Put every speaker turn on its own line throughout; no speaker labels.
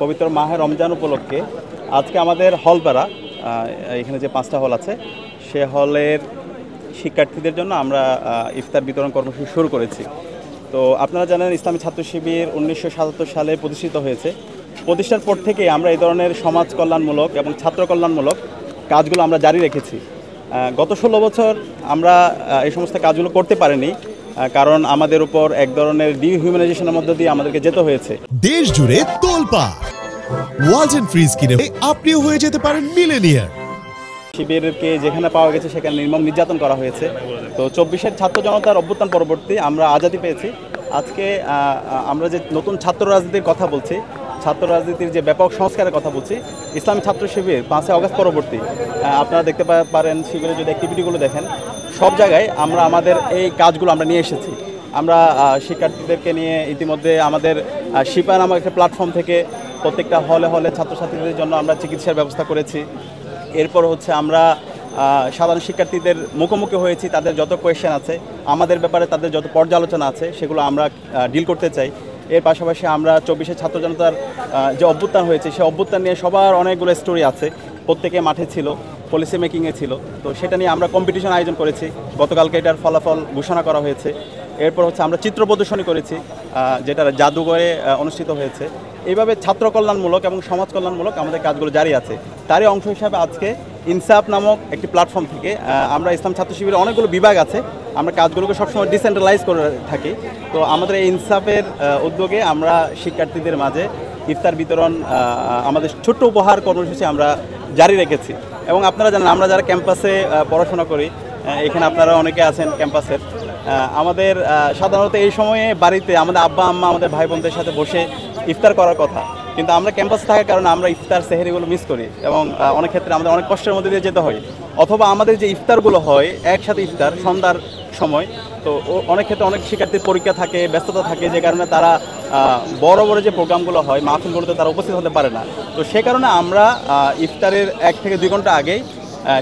পবিত্র মাহে রমজান উপলক্ষে আজকে আমাদের হলপাড়া এখানে যে 5টা হল আছে সে হলের শিক্ষার্থীদের জন্য আমরা ইফতার বিতরণ কর্মসূচি শুরু করেছি। তো আপনারা জানেন ইসলামী ছাত্র শিবির 1977 সালে প্রতিষ্ঠিত হয়েছে। প্রতিষ্ঠার পর থেকে আমরা এই ধরনের সমাজ কল্যাণমূলক এবং ছাত্র কল্যাণমূলক কাজগুলো আমরা জারি রেখেছি। গত 16 বছর আমরা এই সমস্ত কাজগুলো করতে পারিনি, কারণ আমাদের উপর এক ধরনের ডিহিউম্যানাইজেশনের মধ্য দিয়ে আমাদেরকে যেতে হয়েছে।
দেশ জুড়ে তোলপাড় ওয়ালটন ফ্রিজ কিনে আপনিও হয়ে যেতে পারেন মিলেনিয়ার।
শিবিরকে যেখানে পাওয়া গেছে সেখানে নির্মম নির্যাতন করা হয়েছে। তো 24-এর ছাত্র জনতার অভ্যুত্থান পরবর্তী আমরা আজাদি পেয়েছি। আজকে আমরা যে নতুন ছাত্র রাজনীতির কথা বলছি, ছাত্র রাজনীতির যে ব্যাপক সংস্কারের কথা বলছি, ইসলামী ছাত্র শিবির 5 আগস্ট পরবর্তী আপনারা দেখতে পারেন শিবিরের যদি অ্যাক্টিভিটিগুলো দেখেন, সব জায়গায় আমরা আমাদের এই কাজগুলো আমরা নিয়ে এসেছি। আমরা শিক্ষার্থীদেরকে নিয়ে ইতিমধ্যে আমাদের শিপা নামক একটা প্ল্যাটফর্ম থেকে প্রত্যেকটা হলে হলে ছাত্রছাত্রীদের জন্য আমরা চিকিৎসার ব্যবস্থা করেছি। এরপর হচ্ছে আমরা সাধারণ শিক্ষার্থীদের মুখোমুখি হয়েছি, তাদের যত কোয়েশ্চেন আছে আমাদের ব্যাপারে, তাদের যত পর্যালোচনা আছে সেগুলো আমরা ডিল করতে চাই। এর পাশাপাশি আমরা 24-এর ছাত্র জনতার যে অভ্যুত্থান হয়েছে সেই অভ্যুত্থান নিয়ে সবার অনেকগুলো স্টোরি আছে, প্রত্যেকে মাঠে ছিল, পলিসি মেকিংয়ে ছিল। তো সেটা নিয়ে আমরা কম্পিটিশন আয়োজন করেছি, গতকালকে এটার ফলাফল ঘোষণা করা হয়েছে। এরপর হচ্ছে আমরা চিত্র প্রদর্শনী করেছি, যেটা জাদুঘরে অনুষ্ঠিত হয়েছে। এইভাবে ছাত্র কল্যাণমূলক এবং সমাজ কল্যাণমূলক আমাদের কাজগুলো জারি আছে। তারই অংশ হিসাবে আজকে ইনসাফ নামক একটি প্ল্যাটফর্ম থেকে আমরা ইসলাম ছাত্র শিবিরের অনেকগুলো বিভাগ আছে, আমরা কাজগুলোকে সবসময় ডিসেন্ট্রালাইজ করে থাকি। তো আমাদের এই ইনসাফের উদ্যোগে আমরা শিক্ষার্থীদের মাঝে ইফতার বিতরণ, আমাদের ছোট্ট উপহার কর্মসূচি আমরা জারি রেখেছি। এবং আপনারা জানেন আমরা যারা ক্যাম্পাসে পড়াশোনা করি, এখানে আপনারা অনেকে আছেন ক্যাম্পাসের, আমাদের সাধারণত এই সময়ে বাড়িতে আমাদের আব্বা আম্মা আমাদের ভাই বোনদের সাথে বসে ইফতার করার কথা, কিন্তু আমরা ক্যাম্পাসে থাকার কারণে আমরা ইফতার সেহরিগুলো মিস করি এবং অনেক ক্ষেত্রে আমাদের অনেক কষ্টের মধ্যে দিয়ে যেতে হয়। অথবা আমাদের যে ইফতারগুলো হয় একসাথে ইফতার সন্ধ্যার সময়, তো অনেক ক্ষেত্রে অনেক শিক্ষার্থীর পরীক্ষা থাকে, ব্যস্ততা থাকে, যে কারণে তারা বড় বড় যে প্রোগ্রামগুলো হয় মাহফিলগুলোতে তারা উপস্থিত হতে পারে না। তো সে কারণে আমরা ইফতারের 1 থেকে 2 ঘন্টা আগেই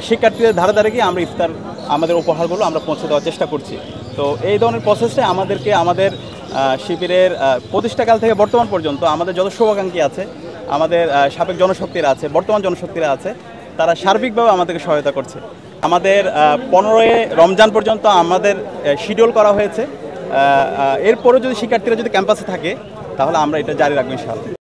শিক্ষার্থীদের ধারে ধারে গিয়ে আমরা ইফতার আমাদের উপহারগুলো আমরা পৌঁছে দেওয়ার চেষ্টা করছি। তো এই ধরনের প্রসেসে আমাদেরকে আমাদের শিবিরের প্রতিষ্ঠাকাল থেকে বর্তমান পর্যন্ত আমাদের যত শুভাকাঙ্ক্ষী আছে, আমাদের সাবেক জনশক্তিরা আছে, বর্তমান জনশক্তিরা আছে, তারা সার্বিকভাবে আমাদেরকে সহায়তা করছে। আমাদের 15 রমজান পর্যন্ত আমাদের শিডিউল করা হয়েছে। এরপরও যদি শিক্ষার্থীরা যদি ক্যাম্পাসে থাকে তাহলে আমরা এটা জারি রাখবো ইনশাআল্লাহ।